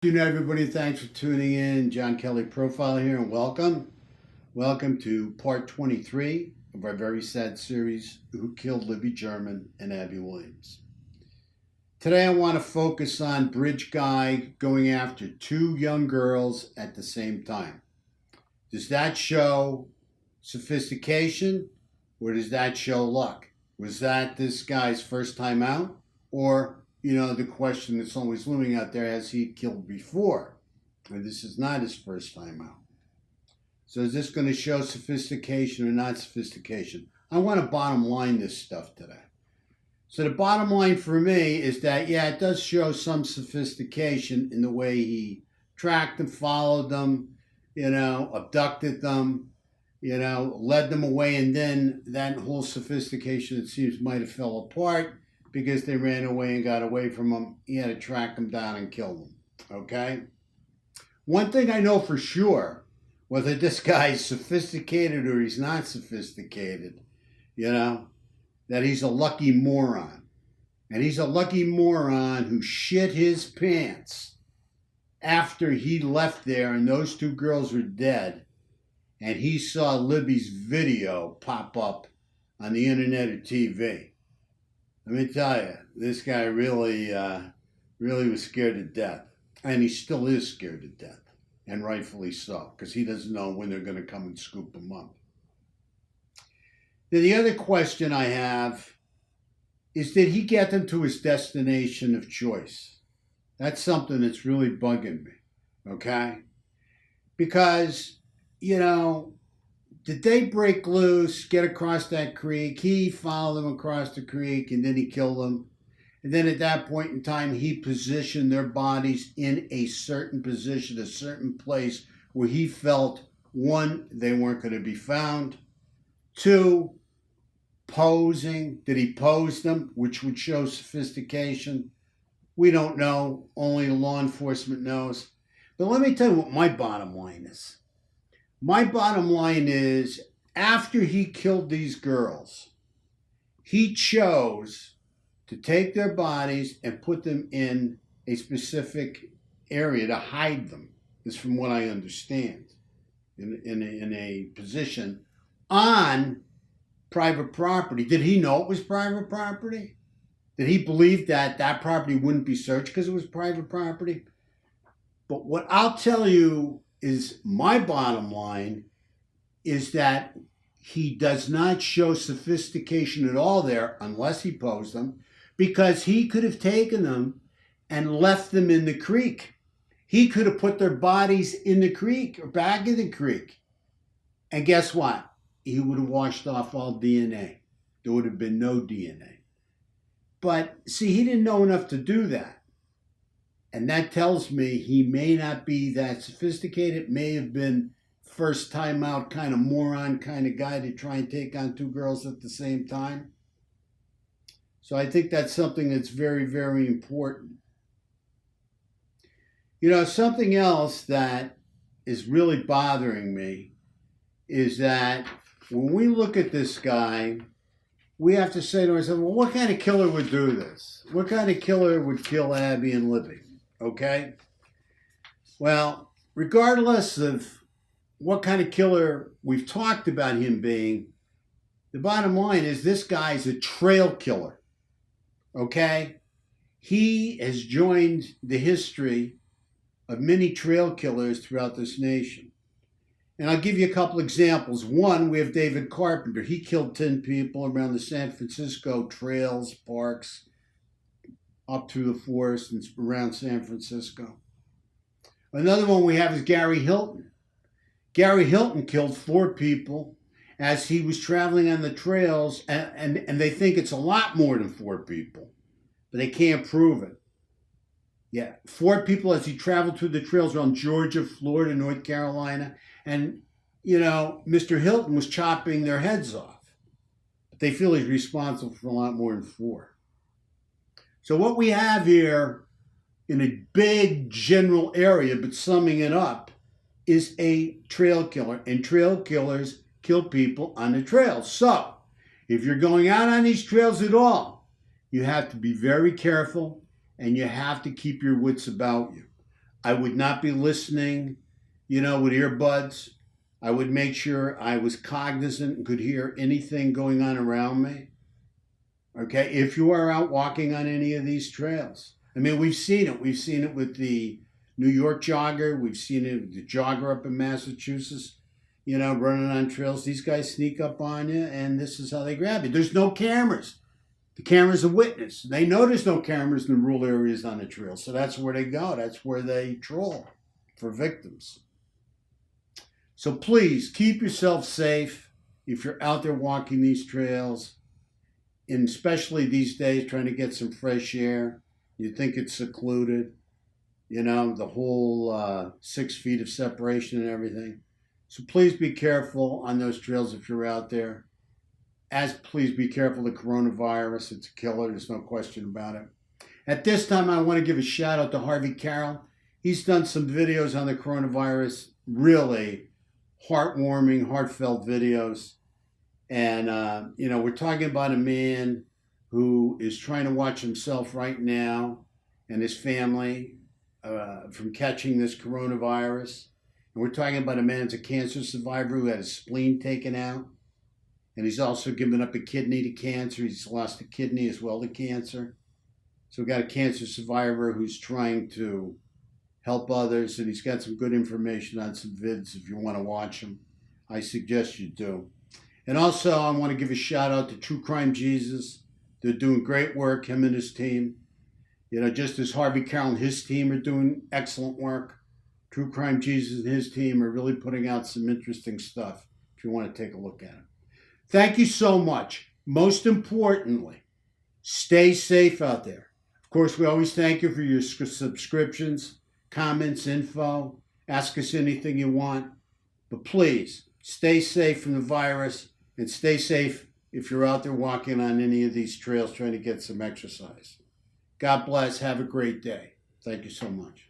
Good afternoon, everybody. Thanks for tuning in. John Kelly Profile here, and welcome. Welcome to part 23 of our very sad series, Who Killed Libby German and Abby Williams. Today, I want to focus on Bridge Guy going after two young girls at the same time. Does that show sophistication, or does that show luck? Was that this guy's first time out, or the question that's always looming out there, has he killed before? And this is not his first time out. So is this going to show sophistication or not sophistication? I want to bottom line this stuff today. So the bottom line for me is that, yeah, it does show some sophistication in the way he tracked and followed them, abducted them, led them away, and then that whole sophistication, it seems, might have fell apart because they ran away and got away from him. He had to track them down and kill them. Okay? One thing I know for sure, whether this guy's sophisticated or he's not sophisticated, that he's a lucky moron. And he's a lucky moron who shit his pants after he left there and those two girls were dead, and he saw Libby's video pop up on the internet or TV. Let me tell you, this guy really was scared to death. And he still is scared to death. And rightfully so, because he doesn't know when they're going to come and scoop him up. Now, the other question I have is, did he get them to his destination of choice? That's something that's really bugging me, okay? Because, did they break loose, get across that creek? He followed them across the creek, and then he killed them. And then at that point in time, he positioned their bodies in a certain position, a certain place where he felt, one, they weren't going to be found. Two, posing. Did he pose them, which would show sophistication? We don't know. Only law enforcement knows. But let me tell you what my bottom line is. My bottom line is, after he killed these girls, he chose to take their bodies and put them in a specific area to hide them, is from what I understand, in a position on private property. Did he know it was private property? Did he believe that that property wouldn't be searched because it was private property? But what I'll tell you is, my bottom line is that he does not show sophistication at all there unless he posed them, because he could have taken them and left them in the creek. He could have put their bodies in the creek or back in the creek. And guess what? He would have washed off all DNA. There would have been no DNA. But see, he didn't know enough to do that. And that tells me he may not be that sophisticated, may have been first time out kind of moron kind of guy to try and take on two girls at the same time. So I think that's something that's very, very important. Something else that is really bothering me is that when we look at this guy, we have to say to ourselves, well, what kind of killer would do this? What kind of killer would kill Abby and Libby? Okay? Well, regardless of what kind of killer we've talked about him being, the bottom line is this guy's a trail killer. Okay? He has joined the history of many trail killers throughout this nation. And I'll give you a couple examples. One, we have David Carpenter. He killed 10 people around the San Francisco trails, parks, up through the forest and around San Francisco. Another one we have is Gary Hilton. Gary Hilton killed 4 people as he was traveling on the trails, and they think it's a lot more than 4 people, but they can't prove it. Yeah, 4 people as he traveled through the trails around Georgia, Florida, North Carolina, and, Mr. Hilton was chopping their heads off. But they feel he's responsible for a lot more than 4. So what we have here, in a big general area, but summing it up, is a trail killer. And trail killers kill people on the trails. So if you're going out on these trails at all, you have to be very careful and you have to keep your wits about you. I would not be listening, with earbuds. I would make sure I was cognizant and could hear anything going on around me. Okay, if you are out walking on any of these trails. I mean, we've seen it. We've seen it with the New York jogger. We've seen it with the jogger up in Massachusetts, running on trails. These guys sneak up on you, and this is how they grab you. There's no cameras. The camera's a witness. They know there's no cameras in the rural areas on the trail, so that's where they go. That's where they troll for victims. So please keep yourself safe if you're out there walking these trails, and especially these days trying to get some fresh air. You think it's secluded, the whole 6 feet of separation and everything. So please be careful on those trails if you're out there. Please be careful of the coronavirus. It's a killer. There's no question about it. At this time, I want to give a shout out to Harvey Carroll. He's done some videos on the coronavirus, really heartwarming, heartfelt videos. And, we're talking about a man who is trying to watch himself right now and his family from catching this coronavirus. And we're talking about a man who's a cancer survivor who had his spleen taken out. And he's also given up a kidney to cancer. He's lost a kidney as well to cancer. So we've got a cancer survivor who's trying to help others. And he's got some good information on some vids if you want to watch them. I suggest you do. And also, I want to give a shout out to True Crime Jesus. They're doing great work, him and his team. Just as Harvey Carroll and his team are doing excellent work, True Crime Jesus and his team are really putting out some interesting stuff if you want to take a look at it. Thank you so much. Most importantly, stay safe out there. Of course, we always thank you for your subscriptions, comments, info. Ask us anything you want. But please, stay safe from the virus and stay safe if you're out there walking on any of these trails trying to get some exercise. God bless. Have a great day. Thank you so much.